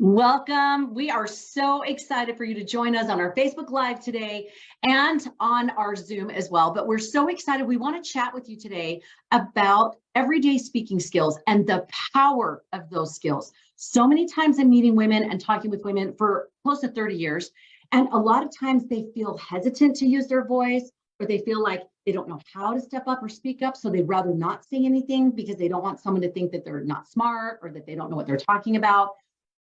Welcome. We are so excited for you to join us on our Facebook Live today and on our Zoom as well. But we're so excited. We want to chat with you today about everyday speaking skills and the power of those skills. So many times I'm meeting women and talking with women for close to 30 years. And a lot of times they feel hesitant to use their voice, or they feel like they don't know how to step up or speak up. So they'd rather not say anything because they don't want someone to think that they're not smart or that they don't know what they're talking about.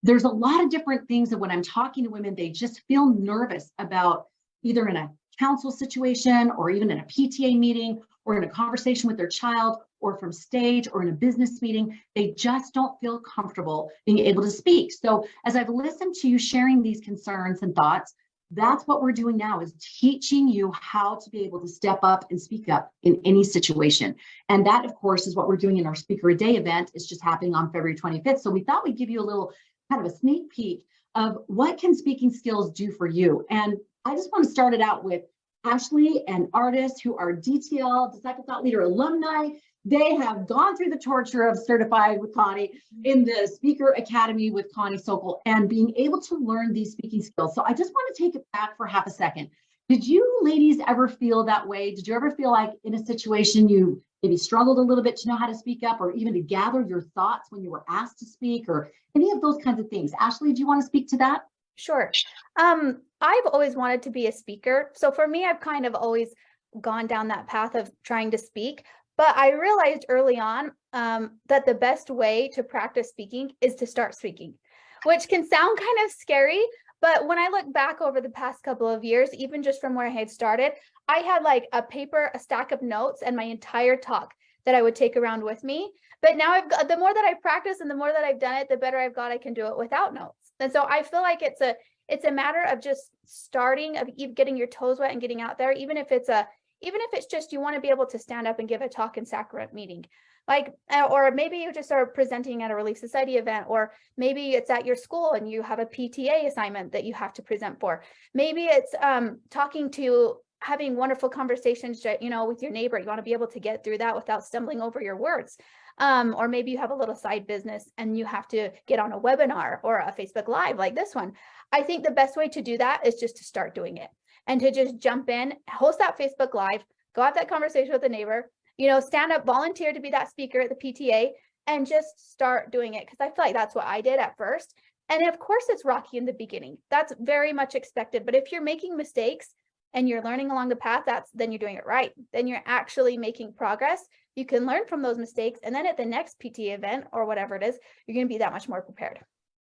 There's a lot of different things that when I'm talking to women, they just feel nervous about either in a counsel situation or even in a PTA meeting or in a conversation with their child or from stage or in a business meeting. They just don't feel comfortable being able to speak. So as I've listened to you sharing these concerns and thoughts, that's what we're doing now, is teaching you how to be able to step up and speak up in any situation. And that, of course, is what we're doing in our Speaker a Day event. It's just happening on February 25th. So we thought we'd give you a little kind of a sneak peek of what can speaking skills do for you. And I just want to start it out with Ashlee and Ardice, who are DTL, Disciple Thought Leader alumni. They have gone through the torture of certified with Connie in the Speaker Academy with Connie Sokol and being able to learn these speaking skills. So I just want to take it back for half a second. Did you ladies ever feel that way? Did you ever feel like in a situation you maybe struggled a little bit to know how to speak up or even to gather your thoughts when you were asked to speak or any of those kinds of things? Ashlee, do you want to speak to that? Sure. I've always wanted to be a speaker. So for me, I've kind of always gone down that path of trying to speak. But I realized early on that the best way to practice speaking is to start speaking, which can sound kind of scary. But when I look back over the past couple of years, even just from where I had started, I had like a paper, a stack of notes, and my entire talk that I would take around with me. But now the more that I practice and the more that I've done it, the better I've got I can do it without notes. And so I feel like it's a matter of just starting, of getting your toes wet and getting out there, even if it's just you want to be able to stand up and give a talk in sacrament meeting. Like, or maybe you just are presenting at a Relief Society event, or maybe it's at your school and you have a PTA assignment that you have to present for. Maybe it's having wonderful conversations, with your neighbor. You want to be able to get through that without stumbling over your words. Or maybe you have a little side business and you have to get on a webinar or a Facebook Live like this one. I think the best way to do that is just to start doing it and to just jump in, host that Facebook Live, go have that conversation with a neighbor, stand up, volunteer to be that speaker at the PTA, and just start doing it. Because I feel like that's what I did at first. And of course, it's rocky in the beginning. That's very much expected. But if you're making mistakes and you're learning along the path, then you're doing it right. Then you're actually making progress. You can learn from those mistakes. And then at the next PTA event or whatever it is, you're going to be that much more prepared.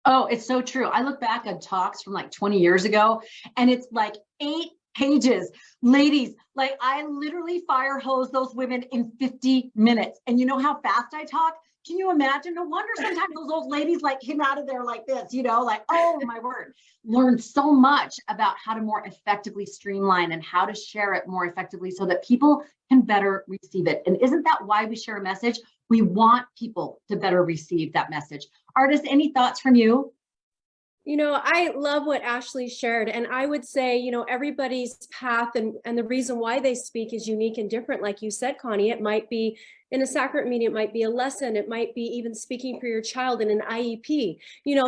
Oh, it's so true. I look back at talks from like 20 years ago, and it's like 8 pages. Ladies, like I literally fire hose those women in 50 minutes. And you know how fast I talk? Can you imagine? No wonder sometimes those old ladies like came out of there like this, like, oh my word. Learn so much about how to more effectively streamline and how to share it more effectively so that people can better receive it. And isn't that why we share a message? We want people to better receive that message. Ardice, any thoughts from you? I love what Ashlee shared, and I would say, everybody's path and the reason why they speak is unique and different. Like you said, Connie, it might be in a sacrament meeting, it might be a lesson, it might be even speaking for your child in an IEP,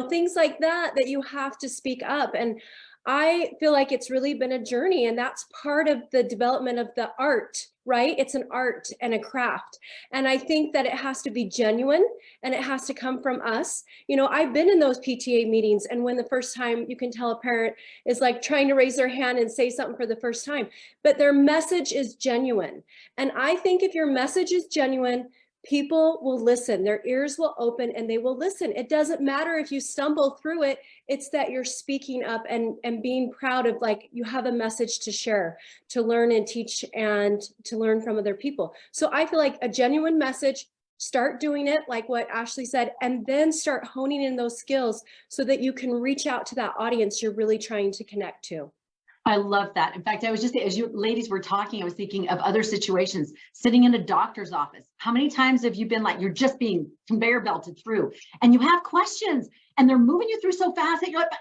things like that you have to speak up. And I feel like it's really been a journey, and that's part of the development of the art, right? It's an art and a craft. And I think that it has to be genuine and it has to come from us. I've been in those PTA meetings, and when the first time you can tell a parent is like trying to raise their hand and say something for the first time, but their message is genuine. And I think if your message is genuine, people will listen, their ears will open and they will listen. It doesn't matter if you stumble through it. It's that you're speaking up and being proud of, like, you have a message to share, to learn and teach and to learn from other people. So I feel like a genuine message, start doing it like what Ashlee said, and then start honing in those skills so that you can reach out to that audience you're really trying to connect to. I love that. In fact, I was just, as you ladies were talking, I was thinking of other situations, sitting in a doctor's office. How many times have you been like, you're just being conveyor belted through and you have questions and they're moving you through so fast that you're like,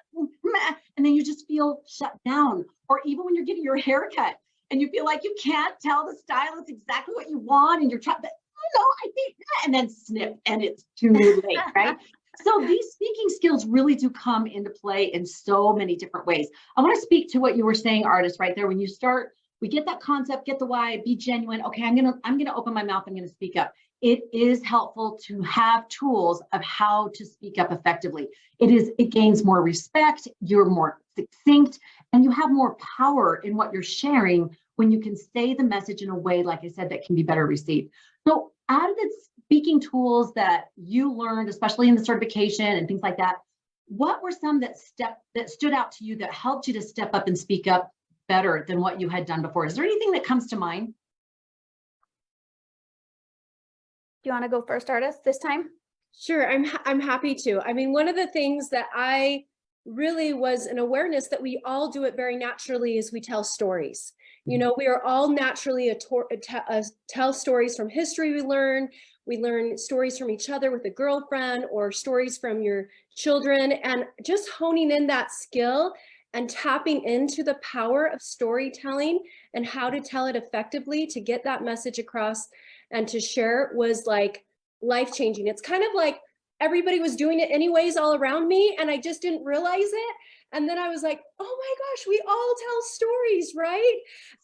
and then you just feel shut down. Or even when you're getting your hair cut and you feel like you can't tell the stylist exactly what you want and you're trying, I think, and then snip and it's too late, right? So these speaking skills really do come into play in so many different ways. I want to speak to what you were saying, Ardice, right there. When you start, we get that concept, get the why, be genuine. Okay, I'm gonna open my mouth, I'm gonna speak up. It is helpful to have tools of how to speak up effectively. It gains more respect, you're more succinct, and you have more power in what you're sharing when you can say the message in a way, like I said, that can be better received. So out of the speaking tools that you learned, especially in the certification and things like that, what were some that stood out to you that helped you to step up and speak up better than what you had done before? Is there anything that comes to mind? Do you want to go first, Ardice, this time? Sure, I'm happy to. I mean, one of the things that I really was an awareness that we all do it very naturally is we tell stories. You know, we are all naturally tell stories from history we learn stories from each other with a girlfriend or stories from your children, and just honing in that skill and tapping into the power of storytelling and how to tell it effectively to get that message across and to share was like life-changing. It's kind of like everybody was doing it anyways all around me and I just didn't realize it. And then I was like, oh my gosh, we all tell stories, right?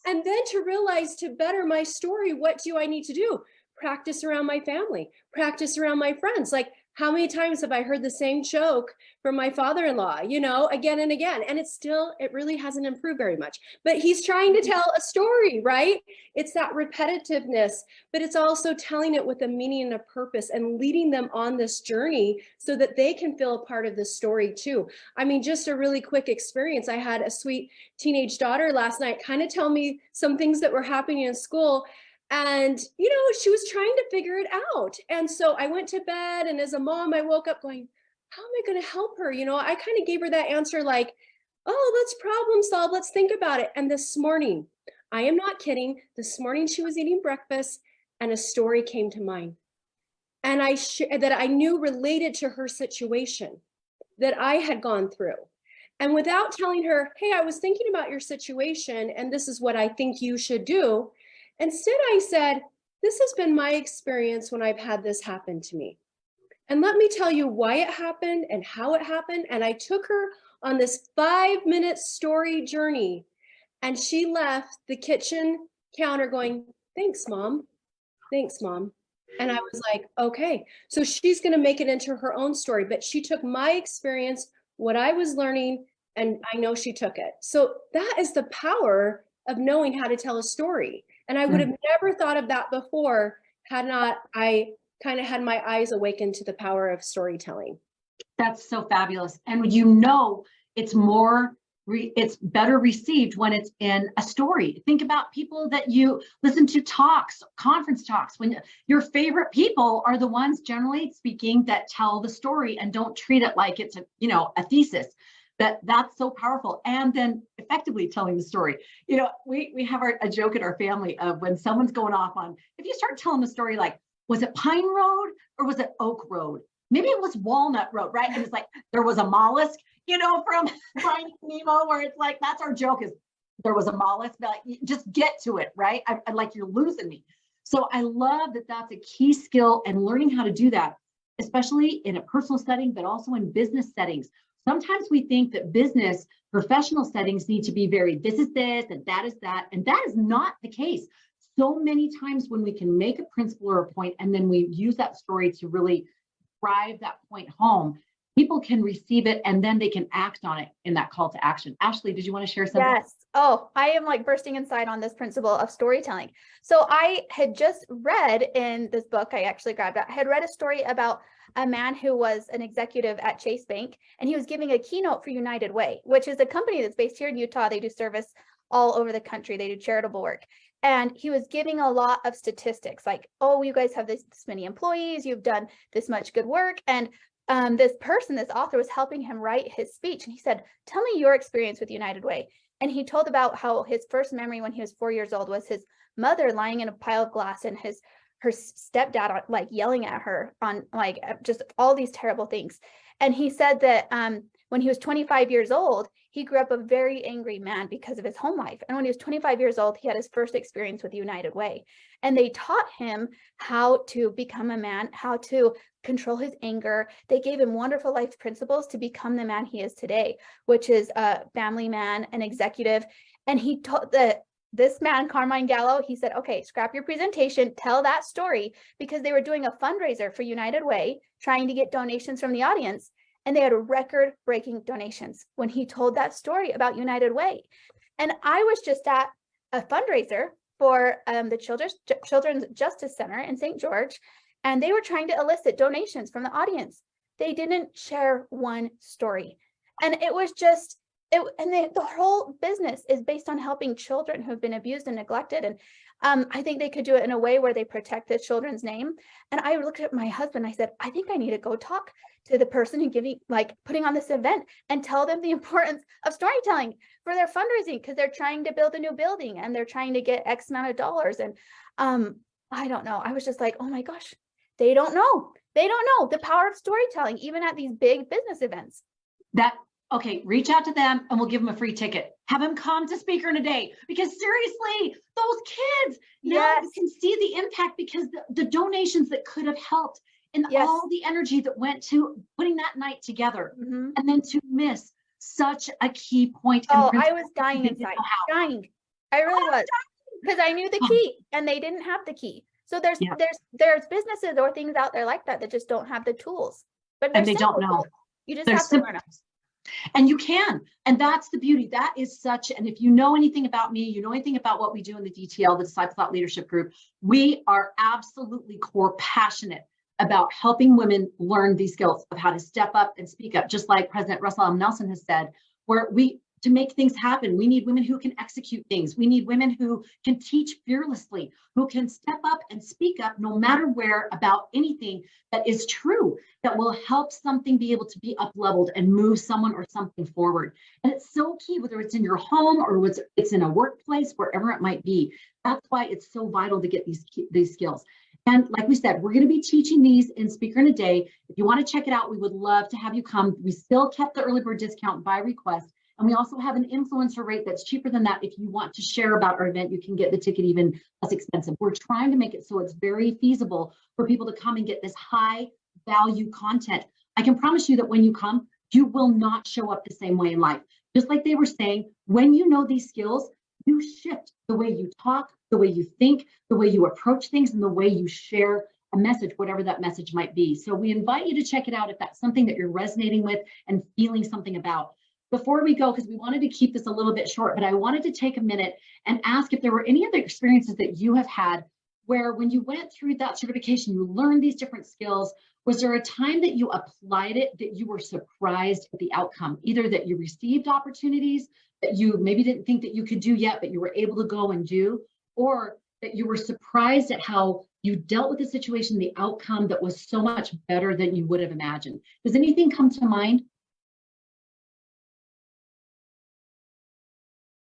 And then to realize to better my story, what do I need to do? Practice around my family, practice around my friends. Like, how many times have I heard the same joke from my father-in-law, you know, again and again? And it really hasn't improved very much, but he's trying to tell a story, right? It's that repetitiveness, but it's also telling it with a meaning and a purpose and leading them on this journey so that they can feel a part of the story too. I mean, just a really quick experience. I had a sweet teenage daughter last night kind of tell me some things that were happening in school. And, you know, she was trying to figure it out. And so I went to bed, and as a mom, I woke up going, how am I going to help her? You know, I kind of gave her that answer like, oh, let's problem solve. Let's think about it. And this morning, I am not kidding. This morning she was eating breakfast and a story came to mind. And that I knew related to her situation that I had gone through. And without telling her, hey, I was thinking about your situation and this is what I think you should do. Instead, I said, this has been my experience when I've had this happen to me. And let me tell you why it happened and how it happened. And I took her on this 5-minute story journey. And she left the kitchen counter going, thanks, Mom. Thanks, Mom. And I was like, okay, so she's going to make it into her own story. But she took my experience, what I was learning, and I know she took it. So that is the power of knowing how to tell a story. And I would have never thought of that before had not I kind of had my eyes awakened to the power of storytelling. That's so fabulous. And you know, it's better received when it's in a story. Think about people that you listen to conference talks, when your favorite people are the ones, generally speaking, that tell the story and don't treat it like it's a thesis. That's so powerful. And then effectively telling the story. You know, we have a joke in our family of when someone's going off on, if you start telling the story like, was it Pine Road or was it Oak Road? Maybe it was Walnut Road, right? And it's like, there was a mollusk, from Finding Nemo, where it's like, that's our joke, is there was a mollusk, but like, just get to it, right? I like, you're losing me. So I love that that's a key skill, and learning how to do that, especially in a personal setting, but also in business settings. Sometimes we think that business professional settings need to be this is this, and that is that. And that is not the case. So many times when we can make a principle or a point, and then we use that story to really drive that point home, people can receive it and then they can act on it in that call to action. Ashlee, did you want to share something? Yes. Oh, I am like bursting inside on this principle of storytelling. So I had just read in this book, I actually grabbed it, I had read a story about a man who was an executive at Chase Bank, and he was giving a keynote for United Way, which is a company that's based here in Utah. They do service all over the country. They do charitable work. And he was giving a lot of statistics like, oh, you guys have this many employees, you've done this much good work. And this author was helping him write his speech. And he said, tell me your experience with United Way. And he told about how his first memory when he was 4 years old was his mother lying in a pile of glass and her stepdad like yelling at her on like just all these terrible things. And he said that when he was 25 years old, he grew up a very angry man because of his home life. And when he was 25 years old, he had his first experience with United Way. And they taught him how to become a man, how to control his anger. They gave him wonderful life principles to become the man he is today, which is a family man, an executive. And he taught this man, Carmine Gallo, he said, okay, scrap your presentation, tell that story, because they were doing a fundraiser for United Way, trying to get donations from the audience. And they had record-breaking donations when he told that story about United Way. And I was just at a fundraiser for the Children's Justice Center in St. George, and they were trying to elicit donations from the audience. They didn't share one story. And it was just, the whole business is based on helping children who have been abused and neglected. And I think they could do it in a way where they protect the children's name. And I looked at my husband, I said, I think I need to go talk to the person who putting on this event and tell them the importance of storytelling for their fundraising, because they're trying to build a new building and they're trying to get X amount of dollars. And I don't know. I was just like, oh my gosh, they don't know. They don't know the power of storytelling, even at these big business events. Okay, reach out to them and we'll give them a free ticket. Have them come to Speaker in a Day, because seriously, those kids, now you can see the impact, because the donations that could have helped, and all the energy that went to putting that night together, and then to miss such a key point. Oh, I was dying inside, dying. I really was, because I knew the key and they didn't have the key. So there's businesses or things out there like that just don't have the tools, but they don't know. You just have to learn them. And you can, and that's the beauty. That is such, and if you know anything about me, you know anything about what we do in the DTL, the Disciple Thought Leadership Group, we are absolutely core passionate about helping women learn these skills of how to step up and speak up, just like President Russell M. Nelson has said, where to make things happen, we need women who can execute things. We need women who can teach fearlessly, who can step up and speak up no matter where about anything that is true, that will help something be able to be up-leveled and move someone or something forward. And it's so key, whether it's in your home or it's in a workplace, wherever it might be. That's why it's so vital to get these skills. And like we said, we're going to be teaching these in Speaker in a Day. If you want to check it out, we would love to have you come. We still kept the early bird discount by request. And we also have an influencer rate that's cheaper than that. If you want to share about our event, you can get the ticket even less expensive. We're trying to make it so it's very feasible for people to come and get this high value content. I can promise you that when you come, you will not show up the same way in life. Just like they were saying, when you know these skills, you shift the way you talk, the way you think, the way you approach things, and the way you share a message, whatever that message might be. So we invite you to check it out if that's something that you're resonating with and feeling something about. Before we go, because we wanted to keep this a little bit short, but I wanted to take a minute and ask if there were any other experiences that you have had where when you went through that certification, you learned these different skills. Was there a time that you applied it that you were surprised at the outcome? Either that you received opportunities that you maybe didn't think that you could do yet, but you were able to go and do, or that you were surprised at how you dealt with the situation, the outcome that was so much better than you would have imagined. Does anything come to mind?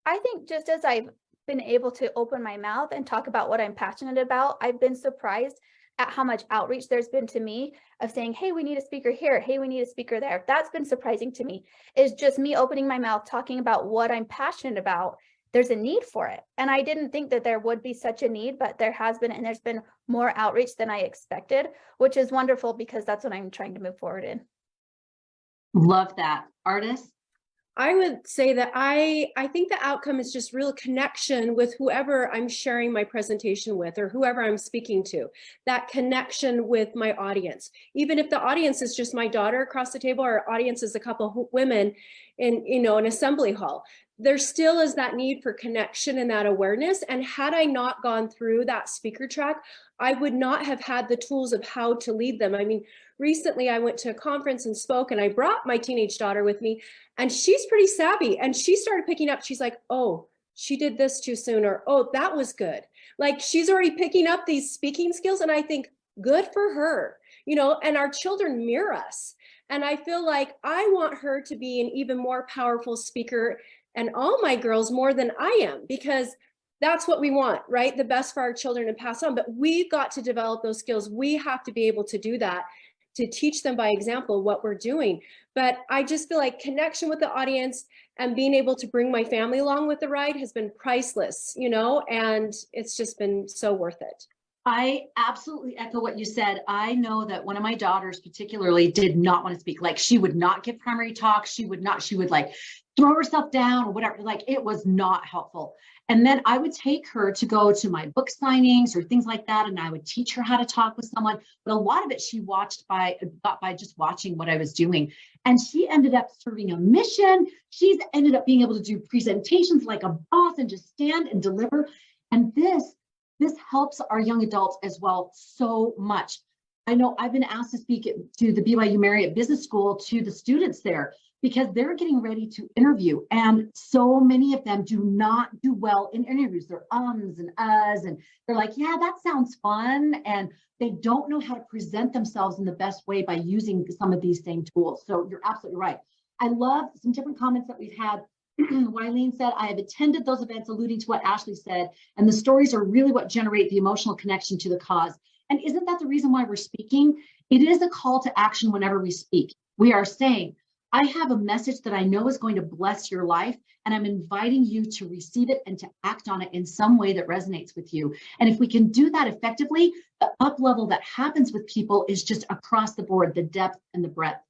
I think just as I've been able to open my mouth and talk about what I'm passionate about, I've been surprised at how much outreach there's been to me of saying, hey, we need a speaker here. Hey, we need a speaker there. That's been surprising to me, is just me opening my mouth, talking about what I'm passionate about. There's a need for it. And I didn't think that there would be such a need, but there has been, and there's been more outreach than I expected, which is wonderful because that's what I'm trying to move forward in. Love that. Ardice? I would say that I think the outcome is just real connection with whoever I'm sharing my presentation with, or whoever I'm speaking to, that connection with my audience. Even if the audience is just my daughter across the table, or audience is a couple of women in, an assembly hall, there still is that need for connection and that awareness. And had I not gone through that speaker track, I would not have had the tools of how to lead them. I mean, recently I went to a conference and spoke, and I brought my teenage daughter with me, and she's pretty savvy, and she started picking up. She's like, oh, she did this too soon, or, oh, that was good. Like, she's already picking up these speaking skills. And I think good for her, and our children mirror us. And I feel like I want her to be an even more powerful speaker, and all my girls more than I am, because that's what we want, right? The best for our children to pass on. But we've got to develop those skills. We have to be able to do that. to teach them by example what we're doing. But I just feel like connection with the audience and being able to bring my family along with the ride has been priceless, you know, and it's just been so worth it. I absolutely echo what you said. I know that one of my daughters particularly did not want to speak. Like, she would not give primary talk. She would like throw herself down or whatever. Like, it was not helpful. And then I would take her to go to my book signings or things like that. And I would teach her how to talk with someone. But a lot of it she got by just watching what I was doing. And she ended up serving a mission. She's ended up being able to do presentations like a boss and just stand and deliver. And this helps our young adults as well so much. I know I've been asked to speak to the BYU Marriott Business School to the students there because they're getting ready to interview. And so many of them do not do well in interviews. They're ums and uhs, and they're like, yeah, that sounds fun. And they don't know how to present themselves in the best way by using some of these same tools. So you're absolutely right. I love some different comments that we've had. Wileen said, I have attended those events alluding to what Ashlee said, and the stories are really what generate the emotional connection to the cause. And isn't that the reason why we're speaking? It is a call to action whenever we speak. We are saying, I have a message that I know is going to bless your life, and I'm inviting you to receive it and to act on it in some way that resonates with you. And if we can do that effectively, the up level that happens with people is just across the board, the depth and the breadth.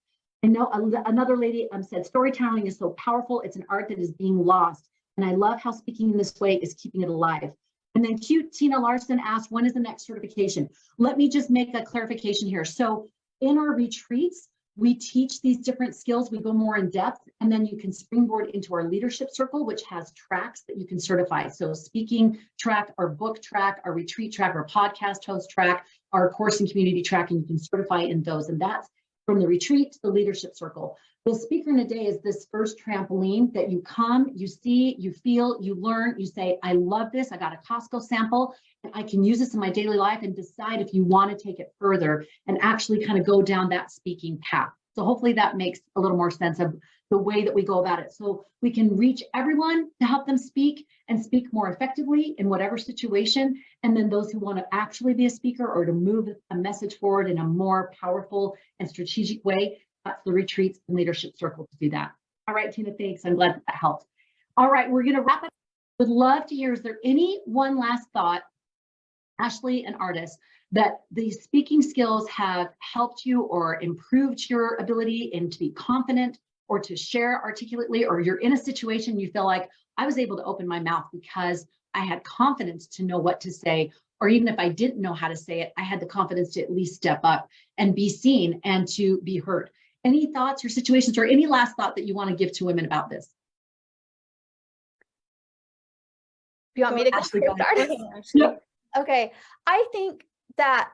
I know another lady said, storytelling is so powerful. It's an art that is being lost. And I love how speaking in this way is keeping it alive. And then cute Tina Larson asked, when is the next certification? Let me just make a clarification here. So in our retreats, we teach these different skills. We go more in depth, and then you can springboard into our leadership circle, which has tracks that you can certify. So speaking track, our book track, our retreat track, our podcast host track, our course and community track, and you can certify in those. And that's from the retreat to the leadership circle. The speaker in a day is this first trampoline that you come, you see, you feel, you learn, you say, I love this. I got a Costco sample and I can use this in my daily life, and decide if you want to take it further and actually kind of go down that speaking path. So hopefully that makes a little more sense of the way that we go about it. So we can reach everyone to help them speak and speak more effectively in whatever situation. And then those who want to actually be a speaker or to move a message forward in a more powerful and strategic way, that's the retreats and leadership circle to do that. All right, Tina, thanks. I'm glad that helped. All right, we're going to wrap it. Would love to hear, is there any one last thought, Ashlee and Ardice, that these speaking skills have helped you or improved your ability and to be confident or to share articulately, or you're in a situation you feel like I was able to open my mouth because I had confidence to know what to say, or even if I didn't know how to say it, I had the confidence to at least step up and be seen and to be heard. Any thoughts or situations or any last thought that you want to give to women about this? You want me to go Ashlee, go ahead. start? Okay, I think that,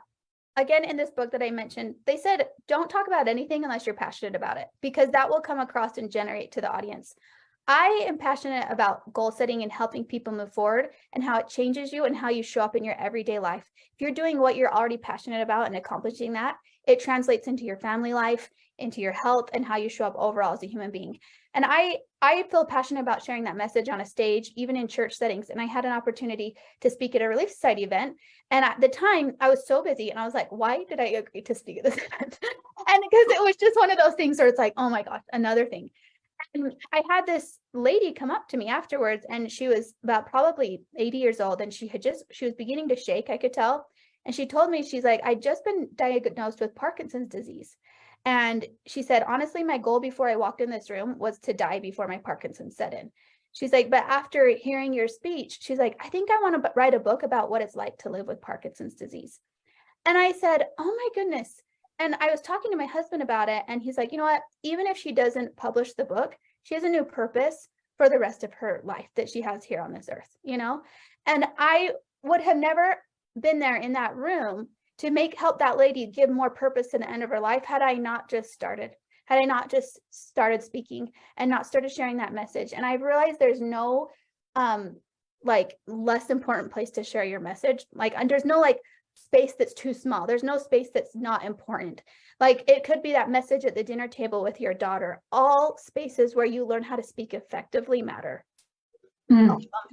again, in this book that I mentioned, they said, don't talk about anything unless you're passionate about it, because that will come across and generate to the audience. I am passionate about goal setting and helping people move forward and how it changes you and how you show up in your everyday life. If you're doing what you're already passionate about and accomplishing that, it translates into your family life, into your health, and how you show up overall as a human being. And I feel passionate about sharing that message on a stage, even in church settings. And I had an opportunity to speak at a Relief Society event. And at the time I was so busy and I was like, why did I agree to speak at this event? And because it was just one of those things where it's like, oh my gosh, another thing. And I had this lady come up to me afterwards, and she was about probably 80 years old, and she was beginning to shake, I could tell. And she told me, she's like, I'd just been diagnosed with Parkinson's disease. And she said, honestly, my goal before I walked in this room was to die before my Parkinson's set in. She's like, but after hearing your speech, she's like, I think I want to write a book about what it's like to live with Parkinson's disease. And I said, oh my goodness. And I was talking to my husband about it, and he's like, you know what, even if she doesn't publish the book, she has a new purpose for the rest of her life that she has here on this earth, you know? And I would have never been there in that room to help that lady give more purpose to the end of her life had I not just started speaking and not started sharing that message. And I've realized there's no like less important place to share your message. Like, and there's no like space that's too small. There's no space that's not important. Like, it could be that message at the dinner table with your daughter. All spaces where you learn how to speak effectively matter.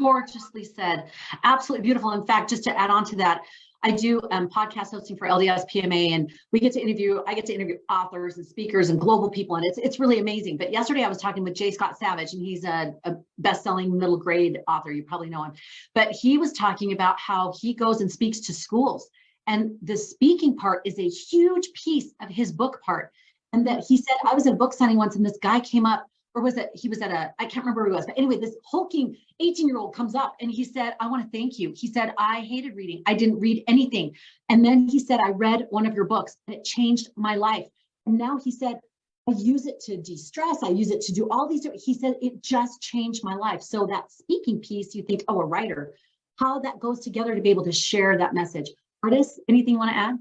Gorgeously said. Absolutely beautiful. In fact, just to add on to that, I do podcast hosting for LDS PMA, and I get to interview authors and speakers and global people, and it's really amazing. But yesterday I was talking with J. Scott Savage, and he's a best-selling middle grade author. You probably know him, but he was talking about how he goes and speaks to schools, and the speaking part is a huge piece of his book part. And that he said, I was at a book signing once, and this guy came up, or was it, he was at I can't remember where he was, but anyway, this hulking 18-year-old comes up and he said, I want to thank you. He said, I hated reading. I didn't read anything. And then he said, I read one of your books and it changed my life. And now he said, I use it to de-stress. I use it to do all these. He said, it just changed my life. So that speaking piece, you think, oh, a writer, how that goes together to be able to share that message. Ardice, anything you want to add?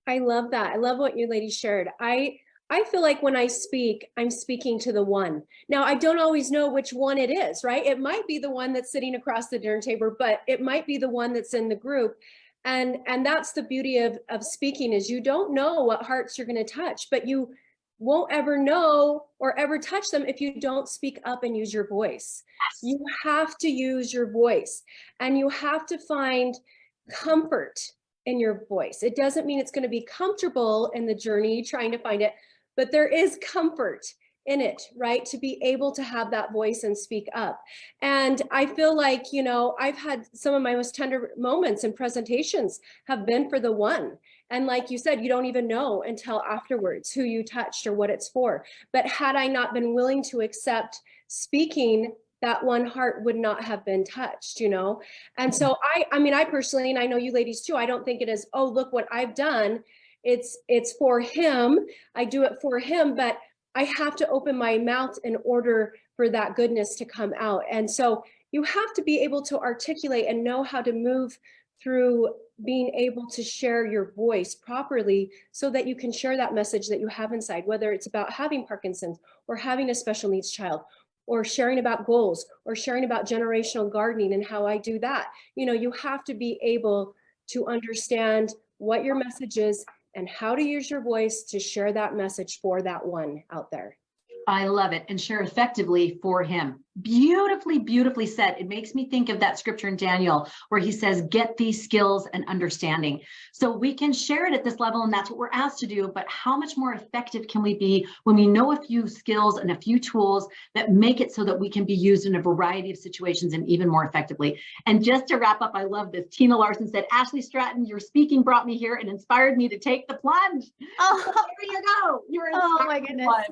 I love that. I love what you ladies shared. I feel like when I speak, I'm speaking to the one. Now, I don't always know which one it is, right? It might be the one that's sitting across the dinner table, but it might be the one that's in the group. And that's the beauty of speaking, is you don't know what hearts you're going to touch, but you won't ever know or ever touch them if you don't speak up and use your voice. Yes. You have to use your voice, and you have to find comfort in your voice. It doesn't mean it's going to be comfortable in the journey trying to find it, but there is comfort in it, right? To be able to have that voice and speak up. And I feel like, you know, I've had some of my most tender moments in presentations have been for the one. And like you said, you don't even know until afterwards who you touched or what it's for. But had I not been willing to accept speaking, that one heart would not have been touched, you know? And so I mean, I personally, and I know you ladies too, I don't think it is, oh, look what I've done. It's for him. I do it for him, but I have to open my mouth in order for that goodness to come out. And so you have to be able to articulate and know how to move through being able to share your voice properly so that you can share that message that you have inside, whether it's about having Parkinson's or having a special needs child, or sharing about goals, or sharing about generational gardening and how I do that. You know, you have to be able to understand what your message is and how to use your voice to share that message for that one out there. I love it. And share effectively for him. Beautifully, beautifully said. It makes me think of that scripture in Daniel where he says, get these skills and understanding. So we can share it at this level, and that's what we're asked to do. But how much more effective can we be when we know a few skills and a few tools that make it so that we can be used in a variety of situations and even more effectively? And just to wrap up, I love this. Tina Larson said, Ashlee Stratton, your speaking brought me here and inspired me to take the plunge. Oh, there you go. You're oh my goodness. One.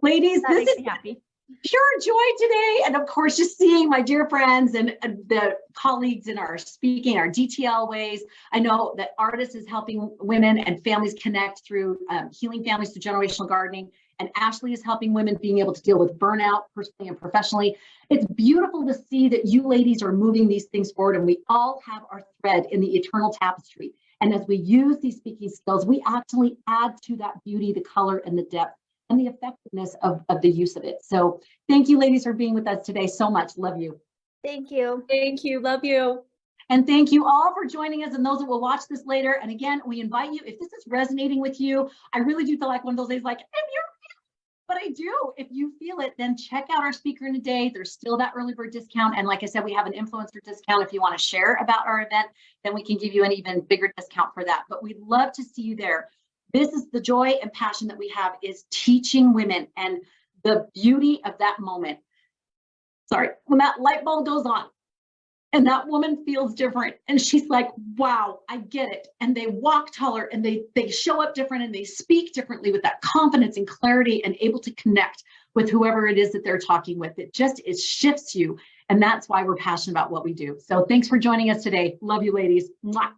Ladies, that this makes is me happy. Pure joy today. And of course, just seeing my dear friends and the colleagues in our speaking, our DTL ways. I know that Ardice is helping women and families connect through healing families through generational gardening. And Ashlee is helping women being able to deal with burnout personally and professionally. It's beautiful to see that you ladies are moving these things forward, and we all have our thread in the eternal tapestry. And as we use these speaking skills, we actually add to that beauty, the color, and the depth, and the effectiveness of the use of it. So thank you, ladies, for being with us today so much. Love you. Thank you. Thank you. Love you. And thank you all for joining us, and those that will watch this later. And again, we invite you, if this is resonating with you, I really do feel like one of those days like, but I do. If you feel it, then check out our speaker in a day. There's still that early bird discount. And like I said, we have an influencer discount. If you want to share about our event, then we can give you an even bigger discount for that. But we'd love to see you there. This is the joy and passion that we have, is teaching women, and the beauty of that moment. Sorry, when that light bulb goes on and that woman feels different and she's like, wow, I get it. And they walk taller and they show up different and they speak differently with that confidence and clarity and able to connect with whoever it is that they're talking with. It shifts you. And that's why we're passionate about what we do. So thanks for joining us today. Love you, ladies. Mwah.